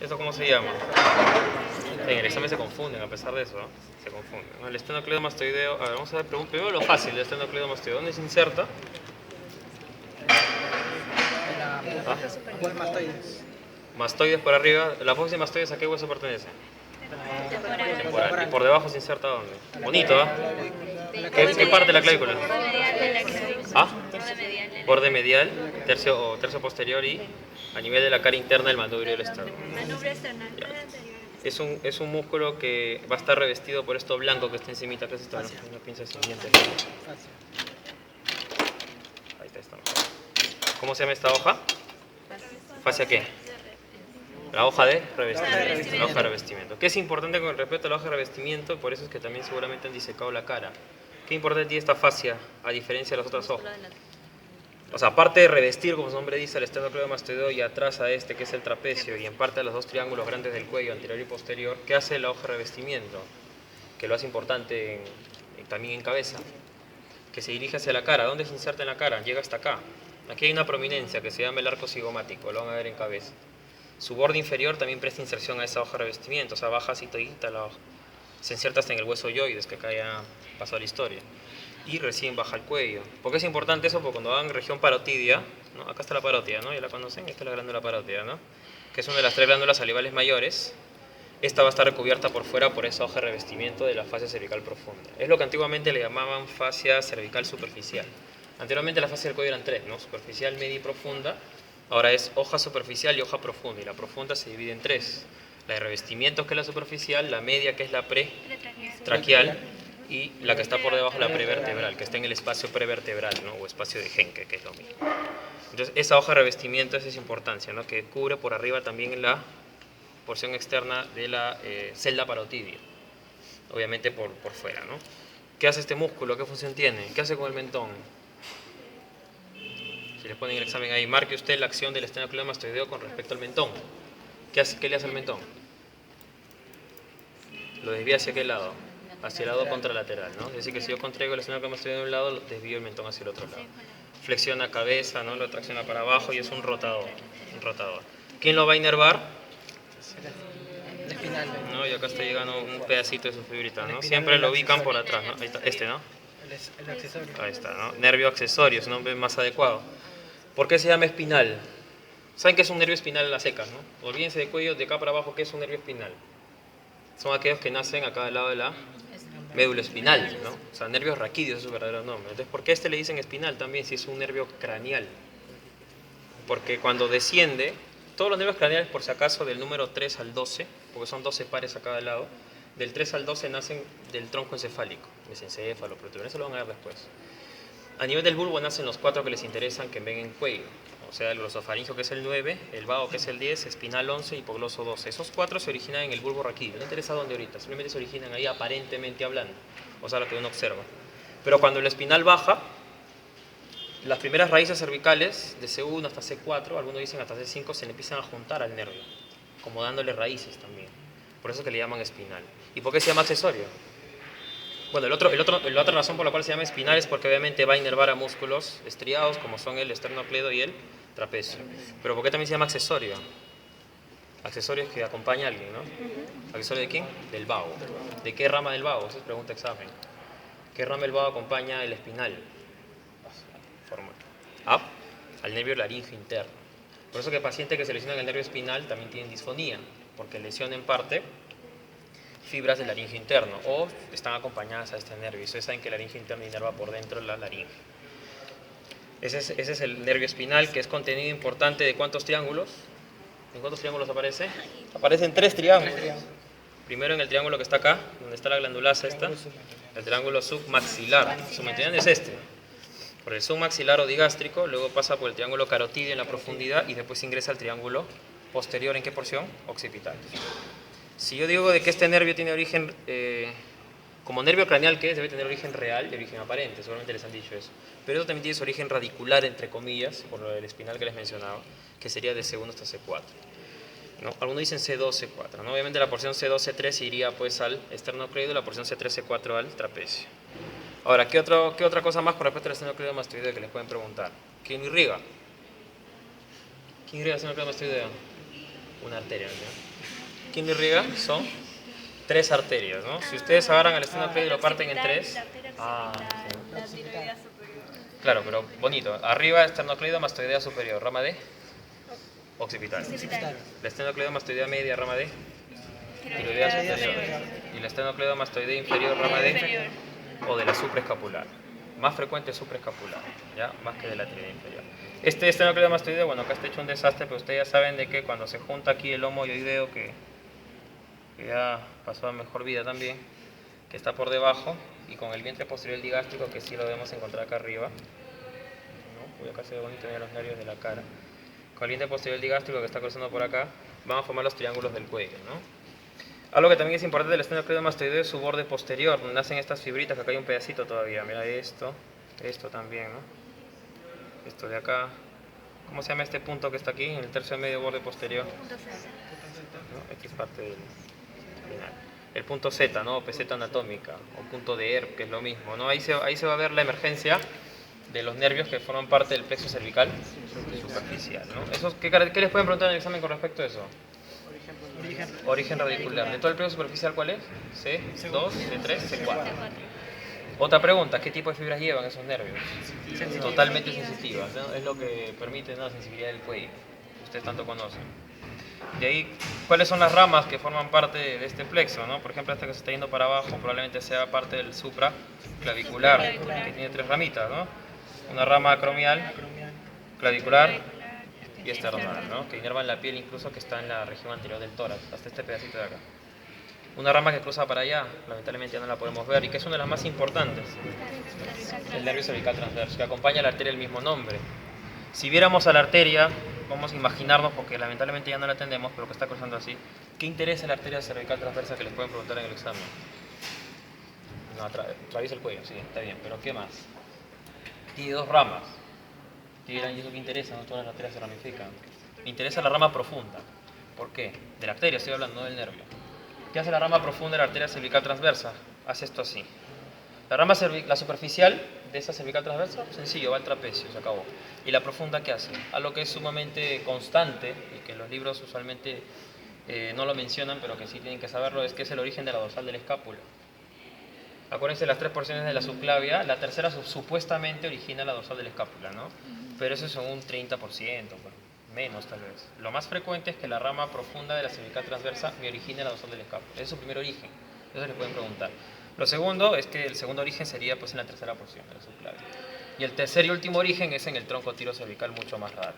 ¿Esto cómo se llama? En el examen se confunden, a pesar de eso, ¿no? Se confunden, ¿no? El esternocleidomastoideo, a ver, vamos a ver primero lo fácil del esternocleidomastoideo. ¿Dónde se inserta? ¿Ah? Igual mastoides. Mastoides por arriba. ¿La apófisis de mastoides a qué hueso pertenece? Temporal. ¿Y por debajo se inserta dónde? Bonito, ¿ah? ¿Qué parte de la clavícula? ¿Ah? Borde medial, tercio posterior y a nivel de la cara interna del manubrio del esternón. Ya. Es un músculo que va a estar revestido por esto blanco que está encimita. ¿Qué es esto? Una pinza sin dientes. Ahí está esta hoja. ¿Cómo se llama esta hoja? ¿Fascia qué? La hoja de revestimiento. La hoja de revestimiento. ¿Qué es importante con respecto a la hoja de revestimiento? Por eso es que también seguramente han disecado la cara. ¿Qué importante tiene esta fascia a diferencia de las otras hojas? O sea, aparte de revestir, como su nombre dice, el esternocleidomastoideo y atrás a este, que es el trapecio, y en parte a los dos triángulos grandes del cuello, anterior y posterior, ¿qué hace la hoja de revestimiento? Que lo hace importante también en cabeza. Que se dirige hacia la cara. ¿Dónde se inserta en la cara? Llega hasta acá. Aquí hay una prominencia que se llama el arco cigomático, lo van a ver en cabeza. Su borde inferior también presta inserción a esa hoja de revestimiento, o sea, baja así todita la hoja. Se inserta hasta en el hueso yoides, que acá ya pasó la historia. Y recién baja el cuello. ¿Por qué es importante eso? Porque cuando van región parotidia, ¿no? Acá está la parótida, ¿no? Ya la conocen, esta es la glándula parótida, ¿no? Que es una de las tres glándulas salivales mayores. Esta va a estar recubierta por fuera por esa hoja de revestimiento de la fascia cervical profunda. Es lo que antiguamente le llamaban fascia cervical superficial. Anteriormente la fascia del cuello eran tres, ¿no? Superficial, media y profunda. Ahora es hoja superficial y hoja profunda. Y la profunda se divide en tres. La de revestimiento, que es la superficial, la media, que es la pretraquial, y la que está por debajo, la prevertebral, que está en el espacio prevertebral, ¿no? O espacio de Henke, que es lo mismo. Entonces, esa hoja de revestimiento esa es importancia, ¿no? Que cubre por arriba también la porción externa de la celda parotidia, obviamente por fuera, ¿no? ¿Qué hace este músculo? ¿Qué función tiene? ¿Qué hace con el mentón? Si les ponen el examen ahí, marque usted la acción del esternocleidomastoideo con respecto al mentón. ¿Qué le hace al mentón? Lo desvía hacia qué lado? Hacia el lado contralateral, ¿no? Es decir, que si yo contraigo el esternocleidomastoideo de un lado, lo desvío el mentón hacia el otro lado. Flexiona cabeza, ¿no? Lo tracciona para abajo y es un rotador. ¿Quién lo va a inervar? ¿No? Y acá está llegando un pedacito de su fibrita, ¿no? Siempre lo ubican por atrás, ¿no? Ahí está, este, ¿no? El accesorio. Ahí está, ¿no? Nervio accesorio, es un nombre más adecuado. ¿Por qué se llama espinal? ¿Saben qué es un nervio espinal a las secas, no? Olvídense de cuello, de acá para abajo, ¿qué es un nervio espinal? Son aquellos que nacen acá al lado de la médula espinal, ¿no? O sea, nervios raquídeos es su verdadero nombre. Entonces, ¿por qué a este le dicen espinal también si es un nervio craneal? Porque cuando desciende, todos los nervios craneales, por si acaso, del número 3 al 12, porque son 12 pares a cada lado, del 3 al 12 nacen del tronco encefálico, mesencéfalo, protuberante, eso lo van a ver después. A nivel del bulbo nacen los 4 que les interesan, que ven en cuello, o sea, el glosofaringeo, que es el 9, el vago, que es el 10, espinal 11 y hipogloso 12. Esos 4 se originan en el bulbo raquídeo, no interesa dónde ahorita, simplemente se originan ahí aparentemente hablando, o sea, lo que uno observa. Pero cuando el espinal baja, las primeras raíces cervicales, de C1 hasta C4, algunos dicen hasta C5, se le empiezan a juntar al nervio, como dándole raíces también. Por eso es que le llaman espinal. ¿Y por qué se llama accesorio? Bueno, la otra razón por la cual se llama espinal es porque obviamente va a inervar a músculos estriados, como son el esternocleido y el trapecio. Pero ¿por qué también se llama accesorio? Accesorio es que acompaña a alguien, ¿no? ¿Accesorio de quién? Del vago. ¿De qué rama del vago? Esa es pregunta examen. ¿Qué rama del vago acompaña el espinal? Al nervio laríngeo interno. Por eso que pacientes que se lesionan el nervio espinal también tienen disfonía, porque lesionan en parte fibras del laringio interno o están acompañadas a este nervio. Ustedes saben que el laringio interno inerva por dentro la laringe. Ese es el nervio espinal, que es contenido importante de ¿cuántos triángulos? ¿En cuántos triángulos aparece? Aparecen 3 triángulos. Primero en el triángulo que está acá, donde está la glandulaza esta, el triángulo submaxilar. ¿Su me entienden? Es este. Por el submaxilar o digástrico, luego pasa por el triángulo carotídeo en la profundidad y después ingresa al triángulo posterior. ¿En qué porción? Occipital. Si yo digo de que este nervio tiene origen, como nervio craneal que es, debe tener origen real y origen aparente, seguramente les han dicho eso. Pero eso también tiene su origen radicular, entre comillas, por lo del espinal que les mencionaba, que sería de C1 hasta C4. ¿No? Algunos dicen C2, C4. ¿No? Obviamente la porción C2, C3 iría pues al esternocleido y la porción C3, C4 al trapecio. Ahora, ¿qué otra cosa más con respecto al esternocleidomastoideo que les pueden preguntar? ¿Quién irriga? ¿Quién irriga el esternocleidomastoideo? una arteria, ¿no? ¿Quién lo irriga? Son 3 arterias, ¿no? Si ustedes agarran al esternocleido y lo parten en 3... La tiroidea superior. Claro, pero bonito. Arriba esternocleido mastoidea superior, rama D, occipital. La esternocleido mastoidea media, rama D, tiroidea superior. Y la esternocleido mastoidea inferior, rama D, o de la supraescapular. Más frecuente supraescapular, ¿ya? Más que de la tiroidea inferior. Este esternocleido mastoideo, bueno, acá está hecho un desastre, pero ustedes ya saben de que cuando se junta aquí el homo yoideo, que ya pasó a mejor vida también, que está por debajo, y con el vientre posterior digástrico, que sí lo debemos encontrar acá arriba, ¿no? Uy, acá se ve bonito en los nervios de la cara. Con el vientre posterior digástrico que está cruzando por acá, van a formar los triángulos del cuello, ¿no? Algo que también es importante del esternocleido mastoideo es su borde posterior, donde nacen estas fibritas, que acá hay un pedacito todavía, mira esto también, ¿no? Esto de acá, ¿cómo se llama este punto que está aquí, en el tercio medio borde posterior? ¿No? Esta es parte del final. El punto Z, ¿no? Peseta anatómica, o punto de Erbs, que es lo mismo, ¿no? Ahí se va a ver la emergencia de los nervios que forman parte del plexo cervical superficial, ¿no? ¿Qué les pueden preguntar en el examen con respecto a eso? Origen radicular. ¿De todo el plexo superficial cuál es? C2, C3, C4. Otra pregunta, ¿qué tipo de fibras llevan esos nervios? Totalmente sensitivas, ¿no? Es lo que permite, ¿no?, la sensibilidad del cuello, que ustedes tanto conocen. De ahí, ¿cuáles son las ramas que forman parte de este plexo, ¿no? Por ejemplo, esta que se está yendo para abajo probablemente sea parte del supraclavicular, que tiene 3 ramitas, ¿no? Una rama acromial, clavicular y esternal, ¿no? Que inervan la piel, incluso, que está en la región anterior del tórax, hasta este pedacito de acá. Una rama que cruza para allá, lamentablemente ya no la podemos ver, y que es una de las más importantes, el nervio cervical transverso, que acompaña a la arteria del mismo nombre. Si viéramos a la arteria, vamos a imaginarnos, porque lamentablemente ya no la atendemos, pero que está cruzando así, ¿qué interesa la arteria cervical transversa que les pueden preguntar en el examen? No, atraviesa el cuello, sí, está bien, pero ¿qué más? Tiene 2 ramas. ¿Y eso qué interesa? No todas las arterias se ramifican. Me interesa la rama profunda. ¿Por qué? De la arteria estoy hablando, no del nervio. ¿Qué hace la rama profunda de la arteria cervical transversa? Hace esto así. La superficial de esa cervical transversa, sencillo, va al trapecio, se acabó. ¿Y la profunda qué hace? Algo que es sumamente constante y que los libros usualmente no lo mencionan, pero que sí tienen que saberlo, es que es el origen de la dorsal del escápula. Acuérdense, las 3 porciones de la subclavia, la tercera supuestamente origina la dorsal del escápula, ¿no? Pero eso es un 30%, menos tal vez. Lo más frecuente es que la rama profunda de la cervical transversa me origine la dorsal del escápula. Ese es su primer origen, eso les pueden preguntar. Lo segundo es que el segundo origen sería pues en la tercera porción de la subclavia. Y el tercer y último origen es en el tronco tirocervical, mucho más raro.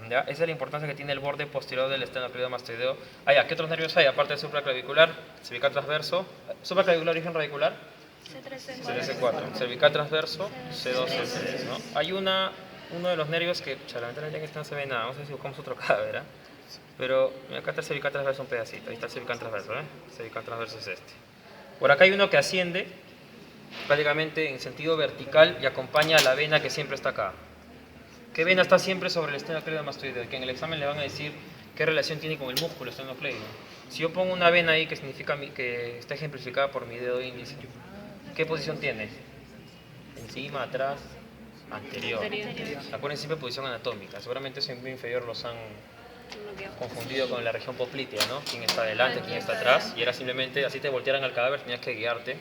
¿Ya? Esa es la importancia que tiene el borde posterior del esternocleido mastoideo. ¿Qué otros nervios hay? Aparte del supraclavicular, cervical transverso, supraclavicular, origen radicular, C4, cervical transverso, C2, C3, ¿no? Hay uno de los nervios que, lamentablemente en este no se ve nada, no sé si buscamos otro cadáver, pero mira, acá está el cervical transverso un pedacito, ahí está el cervical transverso, cervical transverso es este. Por acá hay uno que asciende prácticamente en sentido vertical y acompaña a la vena que siempre está acá. ¿Qué vena está siempre sobre el esternocleido mastoideo? Que en el examen le van a decir qué relación tiene con el músculo esternocleido. Si yo pongo una vena ahí que significa que está ejemplificada por mi dedo índice, ¿qué posición tiene? Encima, atrás, anterior. Acuérdense siempre posición anatómica. Seguramente ese miembro inferior los han confundido con la región poplitea, ¿no? Quién está adelante, quién está atrás, y era simplemente, así te voltearan al cadáver, tenías que guiarte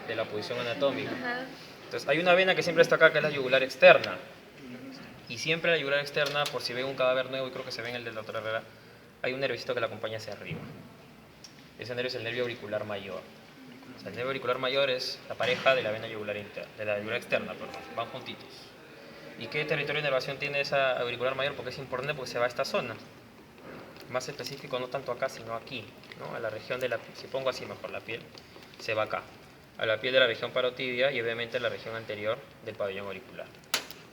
de la posición anatómica. Entonces hay una vena que siempre está acá, que es la yugular externa, y siempre la yugular externa, por si ven un cadáver nuevo, y creo que se ve en el del doctor Herrera, hay un nerviocito que la acompaña hacia arriba. Ese nervio es el nervio auricular mayor. O sea, el nervio auricular mayor es la pareja de la vena yugular interna, de la yugular externa, perdón, van juntitos. ¿Y qué territorio de inervación tiene esa auricular mayor? Porque es importante, porque se va a esta zona. Más específico, no tanto acá, sino aquí, ¿no? A la región de la piel, si pongo así mejor la piel, se va acá, a la piel de la región parotidia y obviamente a la región anterior del pabellón auricular.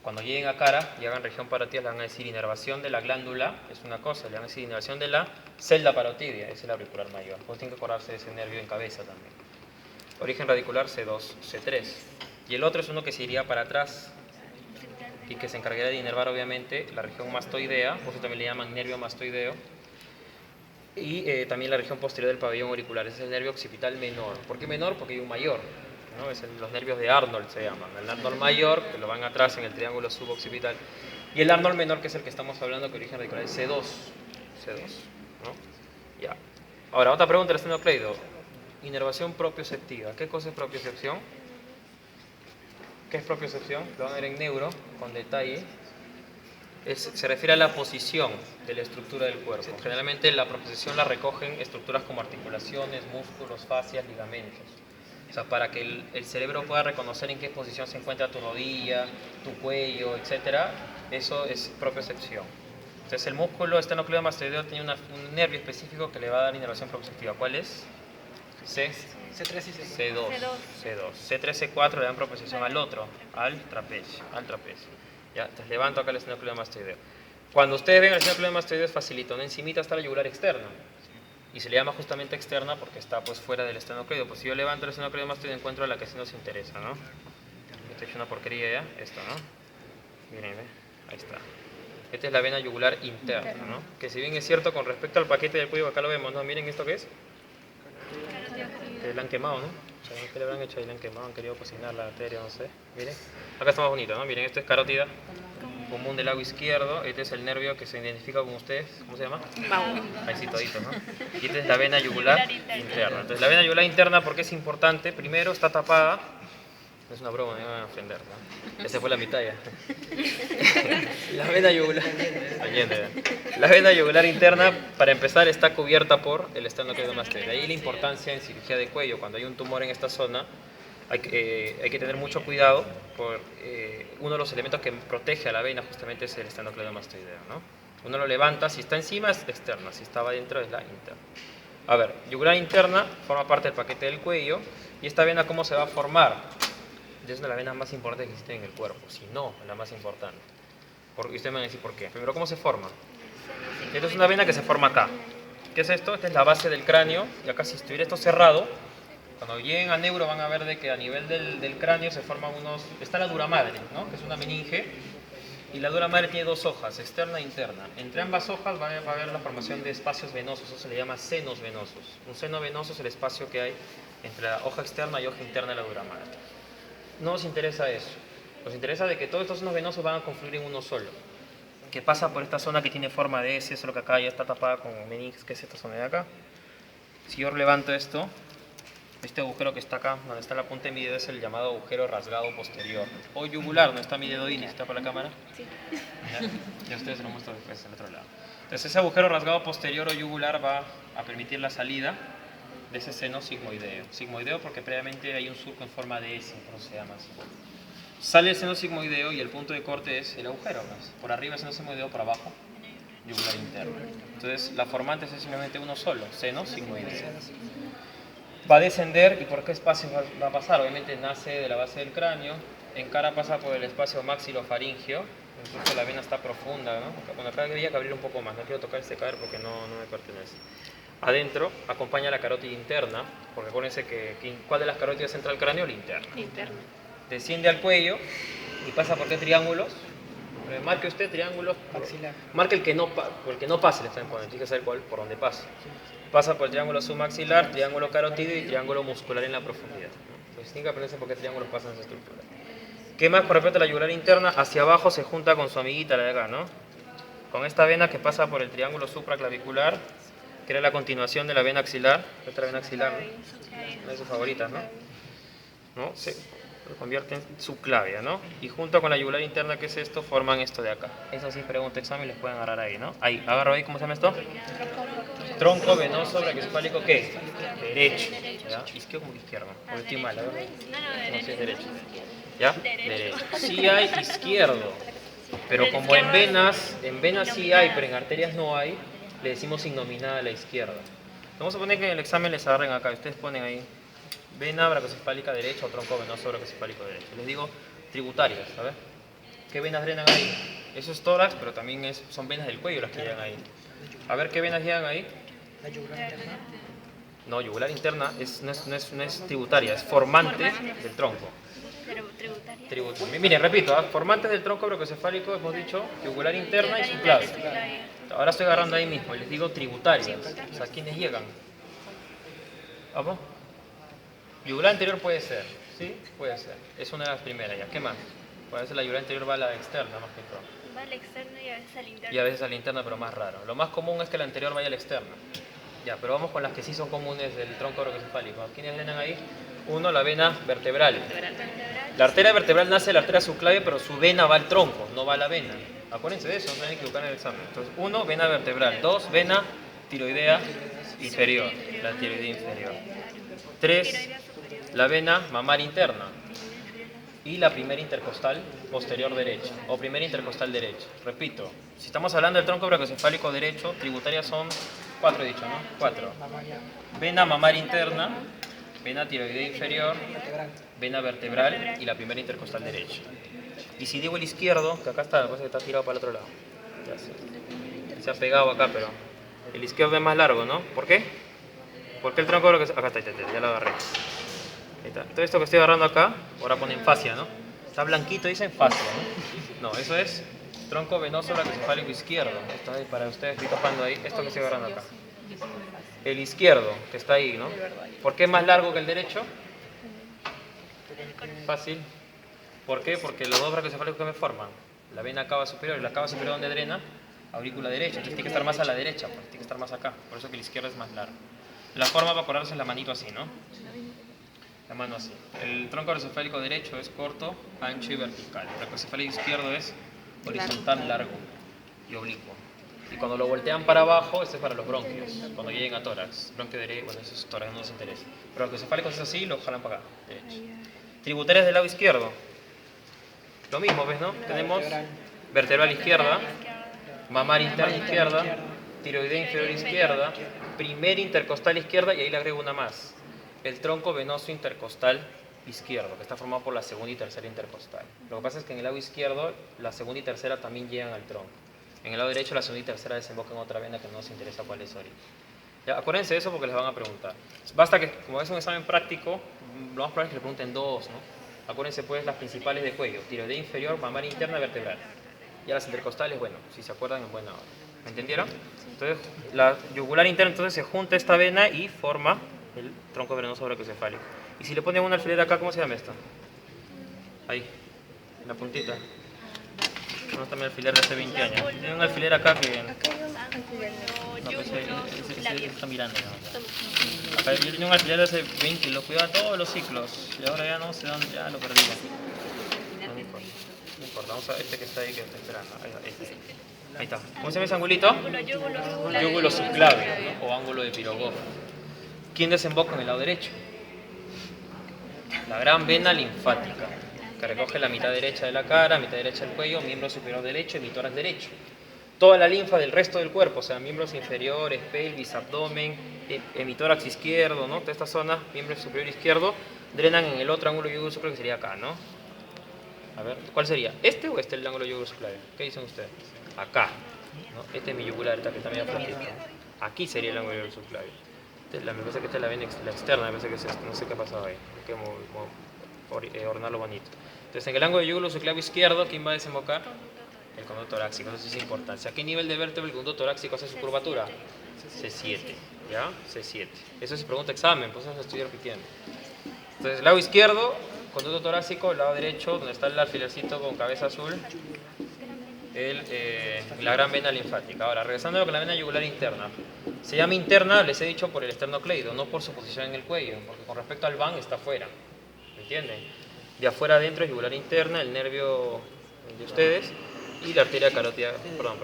Cuando lleguen a cara y hagan región parotidia, le van a decir inervación de la glándula, es una cosa, le van a decir inervación de la celda parotidia, es el auricular mayor. Pues tienen que acordarse de ese nervio en cabeza también. Origen radicular C2, C3. Y el otro es uno que se iría para atrás y que se encargaría de inervar obviamente la región mastoidea, por eso también le llaman nervio mastoideo. Y también la región posterior del pabellón auricular, ese es el nervio occipital menor. ¿Por qué menor? Porque hay un mayor, ¿no? Los nervios de Arnold se llaman. El Arnold mayor, que lo van atrás en el triángulo suboccipital, y el Arnold menor, que es el que estamos hablando, que origen radicular es C2. ¿no? Ya. Ahora, otra pregunta del estenocleido. Inervación propioceptiva. ¿Qué cosa es propiocepción? ¿Qué es propiocepción? Lo van a ver en neuro, con detalle. Se refiere a la posición de la estructura del cuerpo. Generalmente la propiocepción la recogen estructuras como articulaciones, músculos, fascias, ligamentos. O sea, para que el cerebro pueda reconocer en qué posición se encuentra tu rodilla, tu cuello, etc. Eso es propiocepción. Entonces el músculo esternocleido mastoideo tiene un nervio específico que le va a dar inervación propioceptiva. ¿Cuál es? C3 y C4. C2. C3, C4 le dan propiocepción al otro, al trapecio. ¿Ya? Entonces levanto acá el esternocleido mastoideo. Cuando ustedes ven el esternocleido mastoideo es facilito, una encimita está la yugular externa. Y se le llama justamente externa porque está pues fuera del esternocleido. Pues si yo levanto el esternocleido mastoideo encuentro a la que sí nos interesa, ¿no? Esta es una porquería ya, esto, ¿no? Miren, ¿ve? Ahí está. Esta es la vena yugular interna, ¿no? Que si bien es cierto con respecto al paquete del cuello, acá lo vemos, ¿no? Miren esto que es. Que la han quemado, ¿no? O sea, ¿qué le habrán hecho? Ahí la han quemado, han querido cocinar la arteria, no sé. Miren, acá está más bonito, ¿no? Miren, esto es carótida común del lado izquierdo. Este es el nervio que se identifica con ustedes. ¿Cómo se llama? Ahí sí, todito, ¿no? Y esta es la vena yugular interna. Entonces, la vena yugular interna, ¿por qué es importante? Primero, está tapada. Es una broma, me van a ofender, ¿no? Esa fue la mitad ya. La vena yugular. La vena yugular interna, para empezar, está cubierta por el esternocleido mastoideo. De ahí la importancia en cirugía de cuello. Cuando hay un tumor en esta zona, hay que tener mucho cuidado. Uno de los elementos que protege a la vena justamente es el esternocleido mastoideo, ¿no? Uno lo levanta, si está encima es externa, si estaba dentro es la interna. A ver, yugular interna forma parte del paquete del cuello. ¿Y esta vena cómo se va a formar? Es una de las venas más importantes que existen en el cuerpo, si no la más importante. Y ustedes me van a decir por qué. Primero, ¿cómo se forma? Esta es una vena que se forma acá. ¿Qué es esto? Esta es la base del cráneo. Y acá, si estuviera esto cerrado, cuando lleguen a neuro van a ver de que a nivel del cráneo se forman unos... Está la dura madre, ¿no? Que es una meninge. Y la dura madre tiene dos hojas, externa e interna. Entre ambas hojas va a haber la formación de espacios venosos. Eso se le llama senos venosos. Un seno venoso es el espacio que hay entre la hoja externa y hoja interna de la dura madre. No nos interesa eso. Nos interesa de que todos estos senos venosos van a confluir en uno solo, que pasa por esta zona que tiene forma de S, solo que acá ya está tapada con meninges, que es esta zona de acá. Si yo levanto esto, este agujero que está acá, donde está la punta de mi dedo, es el llamado agujero rasgado posterior. O yugular, donde está mi dedo índice, ¿está por la cámara? Sí. Ya ustedes se lo muestro después, al otro lado. Entonces ese agujero rasgado posterior o yugular va a permitir la salida de ese seno sigmoideo. Sigmoideo porque previamente hay un surco en forma de S, por eso se llama así. Sale el seno sigmoideo y el punto de corte es el agujero. ¿Ves? Por arriba el seno sigmoideo, por abajo yugular interno. Entonces la formante es simplemente uno solo, seno sigmoideo. Va a descender, ¿y por qué espacio va a pasar? Obviamente nace de la base del cráneo, en cara pasa por el espacio maxilofaringeo, incluso la vena está profunda, ¿no? Bueno, acá habría que abrir un poco más, no quiero tocar este caer porque no me pertenece. Adentro acompaña la carótida interna, porque acuérdense que ¿cuál de las carótidas entra al cráneo? La interna. Desciende al cuello y pasa por qué triángulos. Marque usted triángulos. Maxilar. Marque el que no pase, le están poniendo, tiene que saber cuál, por dónde pasa. Pasa por el triángulo submaxilar, triángulo carótido y triángulo muscular en la profundidad, ¿no? Entonces tienen que aprenderse por qué triángulos pasan esa estructura. ¿Qué más? Con respecto a la yugular interna, hacia abajo se junta con su amiguita, la de acá, ¿no? Con esta vena que pasa por el triángulo supraclavicular, que era la continuación de la vena axilar, otra vena axilar, ¿no? Una de sus favoritas, ¿no? Se convierte en subclavia, ¿no? Y junto con la yugular interna, ¿qué es esto? Forman esto de acá. Eso sí, pregunta examen, les pueden agarrar ahí, ¿no? Ahí, agarro ahí, ¿cómo se llama esto? Tronco venoso brachiocefálico, ¿qué? Derecho. ¿Ya? ¿Izquierdo como izquierdo? O estoy mal, ¿verdad? No, sí es derecho. ¿Ya? Derecho. Sí hay izquierdo, pero como en venas sí hay, pero en arterias no hay, le decimos innominada a la izquierda. Vamos a poner que en el examen les agarren acá. Ustedes ponen ahí vena brachocefálica derecha o tronco venoso brachocefálico derecho. Les digo tributarias, ¿sabes? ¿Qué venas drenan ahí? Eso es tórax, pero también son venas del cuello las que llegan ahí. A ver, ¿qué venas llegan ahí? La yugular interna. No, yugular interna no es tributaria, es formante del tronco. Tributaria. Miren, repito, formantes del tronco brachocefálico, hemos dicho yugular interna y subclavia. Ahora estoy agarrando ahí mismo y les digo tributarias. O sea, ¿quiénes llegan? ¿Vamos? Yugular anterior puede ser, ¿sí? Puede ser. Es una de las primeras ya. ¿Qué más? Puede ser la yugular anterior va a la externa más que todo. Va al externo y a veces al interno. Y a veces al interno, pero más raro. Lo más común es que el anterior vaya al externo. Ya, pero vamos con las que sí son comunes del tronco brachiocefálico. ¿Quiénes drenan ahí? Uno, la vena vertebral. La arteria vertebral nace de la arteria subclavia, pero su vena va al tronco, no va a la vena. Acuérdense de eso, no hay que equivocar en el examen. Entonces, uno, vena vertebral. Dos, vena tiroidea inferior. La tiroidea inferior. Tres, la vena mamaria interna. Y la primera intercostal posterior derecha, o primera intercostal derecha. Repito, si estamos hablando del tronco brachiocefálico derecho, tributarias son 4, he dicho, ¿no? 4. Vena mamaria interna, vena tiroidea inferior, vena vertebral y la primera intercostal derecha. Y si digo el izquierdo, que acá está, me parece que está tirado para el otro lado. Ya sé. Se ha pegado acá, pero el izquierdo es más largo, ¿no? ¿Por qué? Porque el tronco brachiocefálico... Acá está, ya lo agarré. Ahí está. Todo esto que estoy agarrando acá, ahora ponen fascia, ¿no? Está blanquito, dicen fascia, ¿no? No, eso es tronco venoso brachiocefálico izquierdo. Esto es para ustedes, estoy tapando ahí, esto que estoy agarrando acá. El izquierdo, que está ahí, ¿no? ¿Por qué es más largo que el derecho? Fácil. ¿Por qué? Porque los dos brachiocefálicos que me forman, la vena cava superior y la cava superior donde drena, aurícula derecha. Entonces tiene que estar más a la derecha, pues, tiene que estar más acá. Por eso que el izquierdo es más largo. La forma para acordarse es la manito así, ¿no? La mano así. El tronco brachiocefálico derecho es corto, ancho y vertical. El brachiocefálico izquierdo es horizontal, largo y oblicuo. Y cuando lo voltean para abajo, este es para los bronquios, cuando lleguen a tórax. Bronquio derecho, bueno, eso es tórax, no nos interesa. Pero el brachiocefálico es así, lo jalan para acá, derecho. Tributarias del lado izquierdo. Lo mismo, ¿ves, no? Tenemos vertebral izquierda, mamaria interna izquierda, tiroidea inferior izquierda, primera intercostal izquierda y ahí le agrego una más. El tronco venoso intercostal izquierdo, que está formado por la segunda y tercera intercostal. Lo que pasa es que en el lado izquierdo, la segunda y tercera también llegan al tronco. En el lado derecho, la segunda y tercera desembocan en otra vena que no nos interesa cuál es ahorita. Ya, acuérdense de eso porque les van a preguntar. Basta que, como es un examen práctico, lo más probable es que le pregunten dos, ¿no? Acuérdense pues las principales de cuello, tiroidea inferior, mamaria interna, vertebral. Y a las intercostales, bueno, si se acuerdan en buena hora. ¿Me entendieron? Entonces, la yugular interna entonces se junta esta vena y forma el tronco venoso brachiocefálico. Y si le ponen un alfiler acá, ¿cómo se llama esta? Ahí, en la puntita. No está mi alfiler de hace 20 años. Tiene un alfiler acá que... No, pues ese está mirando. ¿No? Acá yo tenía un alfiler de hace 20 y lo cuidaba todos los ciclos. Y ahora ya no sé dónde, ya lo perdí. No importa. No importa, vamos a ver este que está ahí que está esperando. Ahí está. ¿Cómo se llama ese angulito? Yúgulo subclavio, ¿no? O ángulo de Pirogov. ¿Quién desemboca en el lado derecho? La gran vena linfática, que recoge la mitad derecha de la cara, mitad derecha del cuello, miembro superior derecho y tórax derecho. Toda la linfa del resto del cuerpo, o sea, miembros inferiores, pelvis, abdomen, hemitórax izquierdo, ¿no? Toda esta zona, miembro superior izquierdo, drenan en el otro ángulo yugular subclavio que sería acá, ¿no? A ver, ¿cuál sería? ¿Este o este el ángulo yugular subclavio? ¿Qué dicen ustedes? Acá, ¿no? Este es mi yugular, esta que está medio flaquita. Aquí sería el ángulo yugular subclavio. Me parece que esta es la vena la externa, me parece que es esto, no sé qué ha pasado ahí, hay que ordenarlo bonito. Entonces en el ángulo yugular subclavio izquierdo, ¿quién va a desembocar? El conducto torácico, eso sí es importante. ¿A qué nivel de vértebra el conducto torácico hace su curvatura? C7, ¿ya? C7. Eso se pregunta examen, pues eso se estoy repitiendo. Entonces, lado izquierdo, conducto torácico, lado derecho, donde está el alfilercito con cabeza azul, la gran vena linfática. Ahora, regresando a lo que la vena yugular interna. Se llama interna, les he dicho, por el esternocleido, no por su posición en el cuello, porque con respecto al van está afuera. ¿Me entienden? De afuera adentro es yugular interna, el nervio de ustedes, y la arteria carótida, perdón.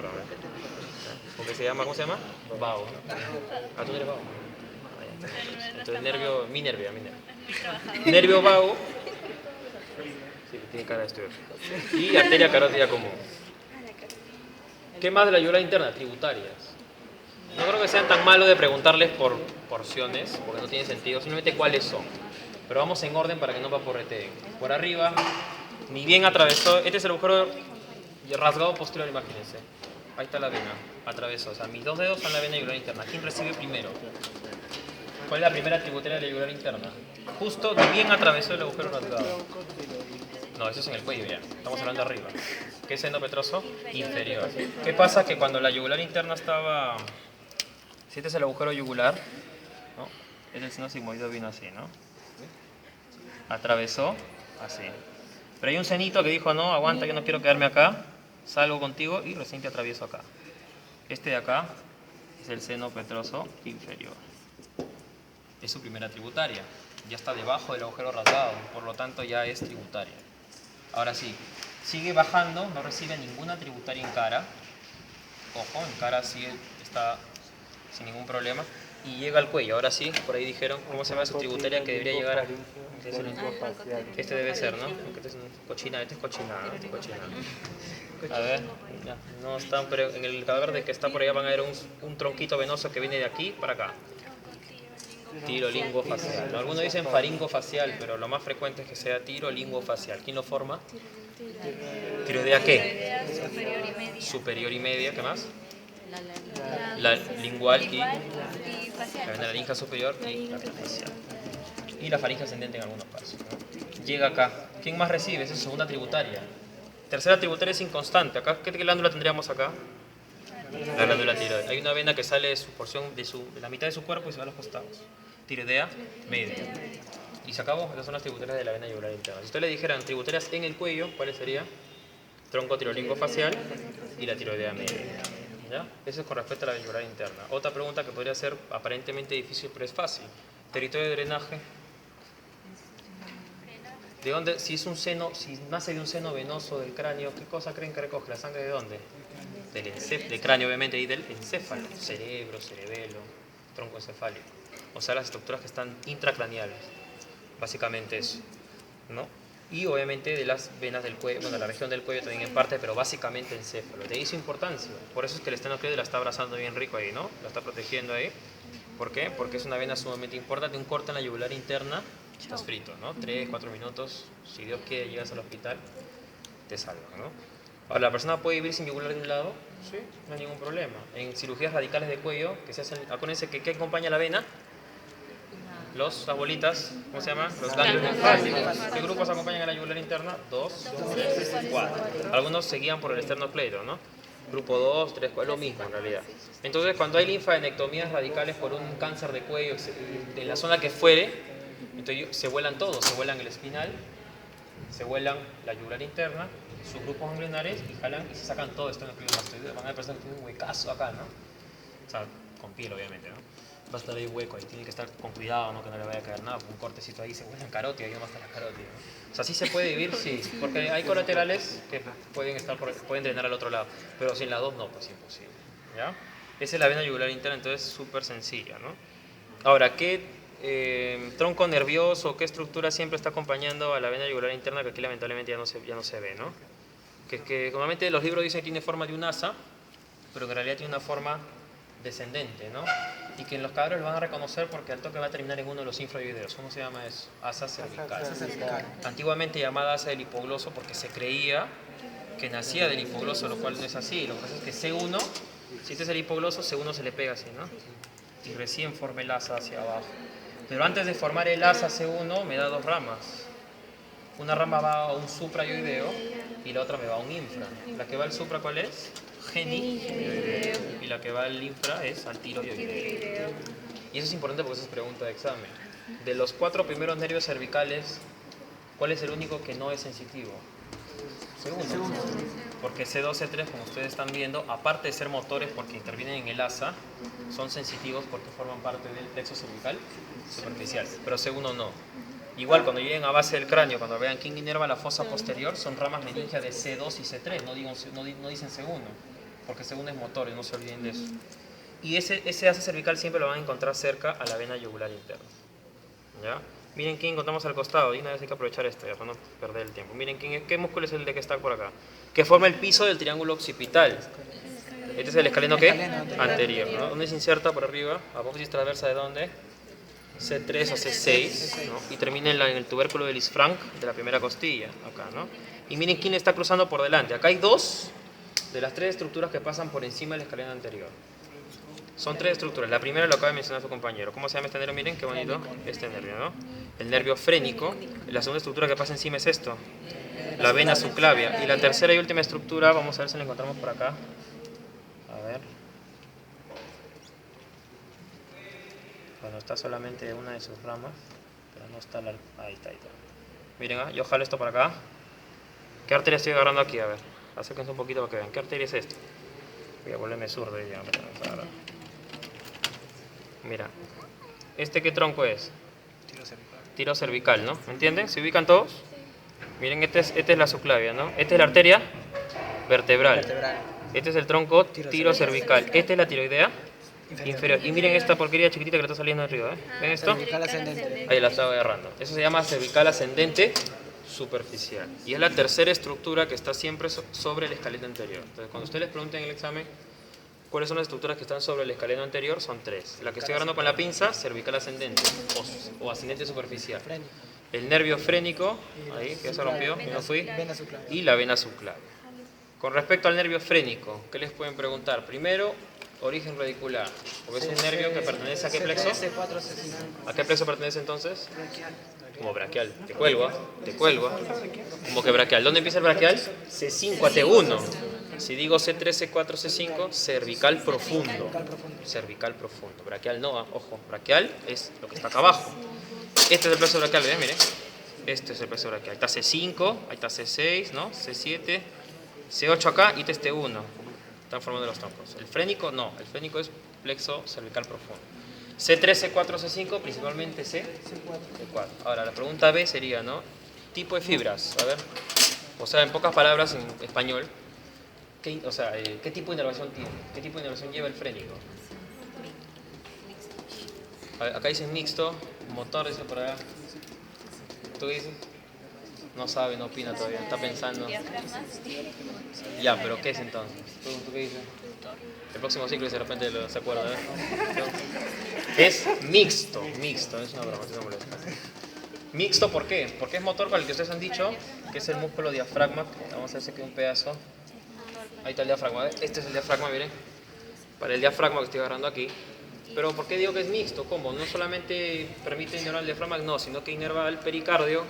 ¿Cómo se llama? Vago. Ah, tú eres vago. Entonces, mi nervio. Nervio vago. Sí, tiene cara de estudiar. Y arteria carótida común. ¿Qué más de la yugular interna? Tributarias. No creo que sean tan malos de preguntarles por porciones, porque no tiene sentido, simplemente cuáles son. Pero vamos en orden para que no paporreteen. Por arriba, ni bien atravesó, este es el agujero rasgado posterior, imagínense. Ahí está la vena, atravesó. O sea, mis dos dedos son la vena yugular interna. ¿Quién recibe primero? ¿Cuál es la primera tributaria de la yugular interna? Justo ni bien atravesó el agujero rasgado. No, eso es en el cuello ya. Estamos hablando arriba. ¿Qué es seno petroso? Inferior. ¿Qué pasa? Que cuando la yugular interna estaba... Si este es el agujero yugular, ¿no? El seno sigmoideo vino así, ¿no? Atravesó así. Pero hay un senito que dijo, no, aguanta, yo no quiero quedarme acá. salgo contigo y recién te atravieso acá. Este de acá es el seno petroso inferior. Es su primera tributaria. Ya está debajo del agujero rasgado, por lo tanto ya es tributaria. Ahora sí, sigue bajando, no recibe ninguna tributaria en cara. Ojo, en cara sí está sin ningún problema. Y llega al cuello. Ahora sí, por ahí dijeron, ¿cómo se llama su tributaria que debería llegar a...? Este debe ser, ¿no? Este es cochina, este es cochinada, este es cochinada. A ver, ya, no están, pero en el cadáver de que está por allá van a ver un tronquito venoso que viene de aquí para acá. Tiro linguofacial. ¿No? Algunos dicen faringofacial, pero lo más frecuente es que sea tiro linguofacial. ¿Quién lo forma? ¿Tiroidea qué? Superior y media. Superior y media, ¿qué más? La lingual y la facial. laringe superior y la facial. Y la faringe ascendente en algunos casos, ¿no? Llega acá. ¿Quién más recibe? Esa es segunda tributaria. Tercera tributaria es inconstante. Acá, ¿qué glándula tendríamos acá? La glándula tiroides. Hay una vena que sale de su porción, de la mitad de su cuerpo y se va a los costados. Tiroidea media. Y se acabó. Esas son las tributarias de la vena yugular interna. Si usted le dijeran tributarias en el cuello, ¿cuáles serían? Tronco tirolingofacial y la tiroidea media. ¿Ya? Eso es con respecto a la vena yugular interna. Otra pregunta que podría ser aparentemente difícil, pero es fácil. Territorio de drenaje. ¿De dónde? Si es un seno, si nace de un seno venoso del cráneo, ¿qué cosa creen que recoge? ¿La sangre de dónde? Del cráneo, obviamente, y del encéfalo. Cerebro, cerebelo, tronco encefálico. O sea, las estructuras que están intracraneales. Básicamente eso, ¿no? Y obviamente de las venas del cuello, bueno, la región del cuello también en parte, pero básicamente encéfalo. De ahí su importancia. Por eso es que el estenocleido la está abrazando bien rico ahí, ¿no? La está protegiendo ahí. ¿Por qué? Porque es una vena sumamente importante. Un corte en la yugular interna, estás frito, ¿no? 3, 4 minutos, si Dios quiere, llegas al hospital, te salva, ¿no? Ahora, ¿la persona puede vivir sin yugular de un lado? Sí, no hay ningún problema. En cirugías radicales de cuello, que se hacen, acuérdense que ¿qué acompaña la vena? Las bolitas, ¿cómo se llama? Los ganglios linfáticos. ¿Qué grupos acompañan a la yugular interna? 2, 3, 4. Algunos se guían por el esternocleido, ¿no? Grupo 2, 3, 4, lo mismo en realidad. Entonces, cuando hay linfadenectomías radicales por un cáncer de cuello en la zona que fuere, entonces se vuelan todos, se vuelan el espinal, se vuelan la yugular interna, sus grupos ganglionares y jalan y se sacan todo esto en el esternocleido. Van a ver personas que tienen un huecazo acá, ¿no? O sea, con piel obviamente, ¿no? Va a estar ahí hueco, ahí tiene que estar con cuidado, ¿no? Que no le vaya a caer nada, un cortecito ahí se vuelve en carótida, ahí no va a estar la carótida, ¿no? O sea, sí se puede vivir, sí, porque hay colaterales que pueden drenar al otro lado, pero sin las dos no, pues imposible, ¿ya? Esa es la vena yugular interna, entonces súper sencilla, ¿no? Ahora, ¿qué tronco nervioso, qué estructura siempre está acompañando a la vena yugular interna, que aquí lamentablemente ya no se ve, ¿no? Que normalmente los libros dicen que tiene forma de un asa, pero que en realidad tiene una forma descendente, ¿no? Y que en los cabros lo van a reconocer porque al toque va a terminar en uno de los infraoideos. ¿Cómo se llama eso? Asa cervical. Antiguamente llamada asa del hipogloso porque se creía que nacía del hipogloso, lo cual no es así. Lo que pasa es que C1, si este es el hipogloso, C1 se le pega así, ¿no? Y recién forma el asa hacia abajo. Pero antes de formar el asa C1 me da dos ramas. Una rama va a un suprayoideo y la otra me va a un infra. La que va al supra, ¿cuál es? Genioideo. Y la que va al infra es al tiroideo. Y eso es importante porque eso es pregunta de examen. De los 4 primeros nervios cervicales, ¿cuál es el único que no es sensitivo? Segundo. Porque C2, C3, como ustedes están viendo, aparte de ser motores porque intervienen en el asa, son sensitivos porque forman parte del plexo cervical superficial. Pero C1 no. Igual cuando lleguen a base del cráneo, cuando vean quién inerva la fosa posterior, son ramas meningias de C2 y C3, no dicen C1, porque C1 es motor, no se olviden de eso. Y ese asa cervical siempre lo van a encontrar cerca a la vena yugular interna. ¿Ya? Miren quién encontramos al costado, y una vez hay que aprovechar esto ya para no perder el tiempo. Miren qué músculo es el de que está por acá, que forma el piso del triángulo occipital. Este es el escaleno ¿qué? Anterior, ¿no? ¿Dónde se inserta? Por arriba, apófisis transversa, ¿de dónde? C3 o C6, ¿no? Y termina en el tubérculo del Lisfranc de la primera costilla, acá, ¿no? Y miren quién le está cruzando por delante. Acá hay 2 de las 3 estructuras que pasan por encima del escaleno anterior. Son 3 estructuras. La primera lo acaba de mencionar su compañero. ¿Cómo se llama este nervio? Miren qué bonito. Este nervio, ¿no? El nervio frénico. La segunda estructura que pasa encima es esto, la vena subclavia. Y la tercera y última estructura, vamos a ver si la encontramos por acá. A ver. Bueno, está solamente una de sus ramas, pero no está ahí está. Miren, yo jalo esto para acá. ¿Qué arteria estoy agarrando aquí? A ver. acérquense un poquito para que vean. ¿Qué arteria es esta? Voy a volverme zurdo ya. Mira, ¿este qué tronco es? Tiro cervical, ¿no? ¿Me entienden? ¿Se ubican todos? Miren, esta es la subclavia, ¿no? Esta es la arteria vertebral. Este es el tronco tiro cervical. Esta es la tiroidea inferior. Y miren esta porquería chiquitita que le está saliendo arriba, ¿eh? ¿Ven esto? Cervical ascendente. Ahí la estaba agarrando. Eso se llama cervical ascendente superficial. Y es la tercera estructura que está siempre sobre el esqueleto anterior. Entonces, cuando ustedes les pregunten en el examen cuáles son las estructuras que están sobre el esqueleto anterior, son tres. La que estoy agarrando con la pinza, cervical ascendente o ascendente superficial. El nervio frénico, ahí, que ya se rompió, que no fui, Vena subclavia. y la vena subclavia. Con respecto al nervio frénico, ¿qué les pueden preguntar? Primero, origen radicular, porque es un nervio que pertenece a qué plexo. C4, C5. ¿A qué plexo pertenece entonces? Como braquial. Te cuelgo, te cuelgo. Como que braquial. ¿Dónde empieza el braquial? C5 a T1. Si digo C3, C4, C5, cervical profundo. Cervical profundo. Braquial no, ojo. Braquial es lo que está acá abajo. Este es el plexo braquial, ¿ven? Miren. Este es el plexo braquial. Ahí está C5, ahí está C6, ¿no? C7, C8 acá y este es T1. Están formando los troncos. El frénico no. El frénico es plexo cervical profundo. C3, C4, C5, principalmente C4. Ahora, la pregunta B sería, ¿no? Tipo de fibras. A ver. O sea, en pocas palabras, en español, ¿qué tipo de inervación tiene? ¿Qué tipo de inervación lleva el frénico? Acá dice mixto, motor dice por allá. ¿Tú dices? No sabe, no opina todavía, está pensando. Ya, pero ¿qué es entonces? ¿Tú qué dices? El próximo ciclo de repente se acuerda, ¿eh? Es mixto, es una broma, no molesta. Mixto, ¿por qué? Porque es motor para el que ustedes han dicho, que es el músculo diafragma. Vamos a hacer que un pedazo. Ahí está el diafragma, ¿eh? Este es el diafragma, miren. Para el diafragma que estoy agarrando aquí. Pero ¿por qué digo que es mixto? ¿Cómo? No solamente permite inervar el diafragma, no, sino que inerva el pericardio,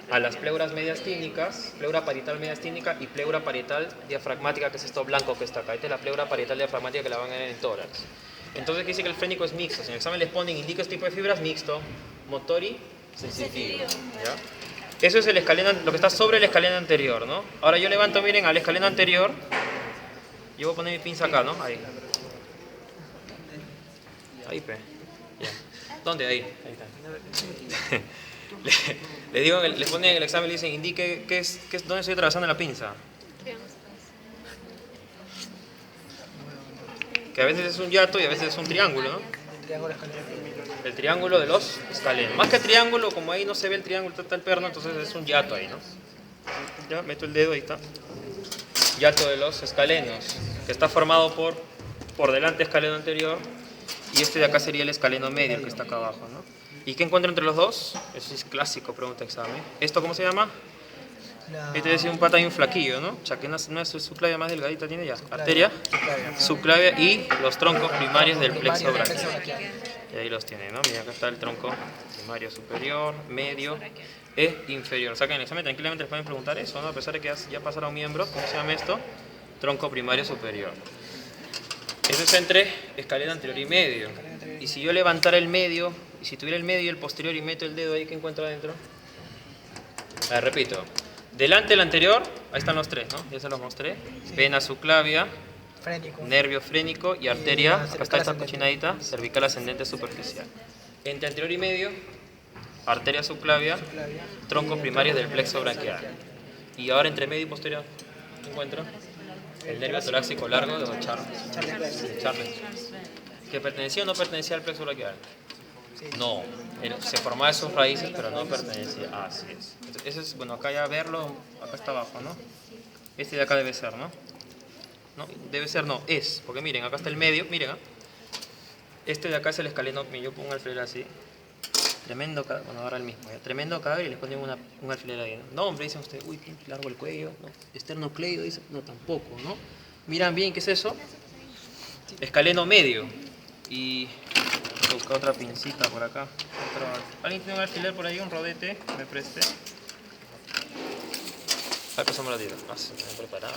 a las pleuras mediastínicas, pleura parietal mediastínica y pleura parietal diafragmática, que es esto blanco que está acá. Esta es la pleura parietal diafragmática que la van a ver en tórax. Entonces, ¿qué dice que el frénico es mixto? Si en el examen les ponen, indica este tipo de fibras, mixto, motori, sensitivo. ¿Ya? Eso es el escaleno, lo que está sobre el escaleno anterior, ¿no? Ahora yo levanto, miren, al escaleno anterior. Yo voy a poner mi pinza acá, ¿no? Ahí. Ahí, pe. Ya. ¿Dónde? Ahí. Ahí está. Le digo, les ponen en el examen y le dicen, indique dónde estoy atravesando la pinza. Que a veces es un hiato y a veces es un triángulo, ¿no? Triángulo escaleno. El triángulo de los escalenos. Más que triángulo, como ahí no se ve el triángulo, está el perno, entonces es un hiato ahí, ¿no? Ya, meto el dedo, ahí está. Hiato de los escalenos, que está formado por delante escaleno anterior, y este de acá sería el escaleno medio, el que está acá abajo, ¿no? ¿Y qué encuentro entre los dos? Eso es clásico, pregunta examen. ¿Esto cómo se llama? Este es un pata y un flaquillo, ¿no? Ya que una subclavia más delgadita tiene ya. Arteria, subclavia y los troncos primarios del plexo braquial. Y ahí los tiene, ¿no? Mira, acá está el tronco primario superior, medio e inferior. Saquen el examen, tranquilamente les pueden preguntar eso, ¿no? A pesar de que ya pasaron miembros, ¿cómo se llama esto? Tronco primario superior. Eso es entre escaleno anterior y medio. Y si yo levantara el medio, y si tuviera el medio y el posterior y meto el dedo ahí, ¿qué encuentro adentro? A ver, repito. Delante del anterior, ahí están los tres, ¿no? Ya se los mostré. Vena subclavia, Frénico. nervio frénico y arteria, acá está esta cochinadita, cervical ascendente superficial. Entre anterior y medio, arteria subclavia, troncos primarios del plexo braquial. Y ahora entre medio y posterior, ¿qué encuentro? El nervio torácico largo de Charles. ¿Que pertenecía o no pertenecía al plexo braquial? No, se formaba de sus raíces, pero no pertenecía. Así es. Ese es, bueno, acá ya verlo, acá está abajo, ¿no? Este de acá debe ser, ¿no? No, debe ser, no, es, porque miren, acá está el medio, miren, ¿eh? Este de acá es el escaleno, yo pongo un alfiler así. Tremendo cadáver, bueno, ahora el mismo, ¿ya? Tremendo cadáver y les ponen un alfiler ahí, ¿no? No, hombre, dicen ustedes, uy, largo el cuello, ¿no? Esternocleido, dicen, no, tampoco, ¿no? Miran bien, ¿qué es eso? Escaleno medio. Y voy a buscar otra pincita por acá. ¿Alguien tiene un alfiler por ahí, un rodete? ¿Me preste? Acá somos los dedos. Ah, se me han preparado.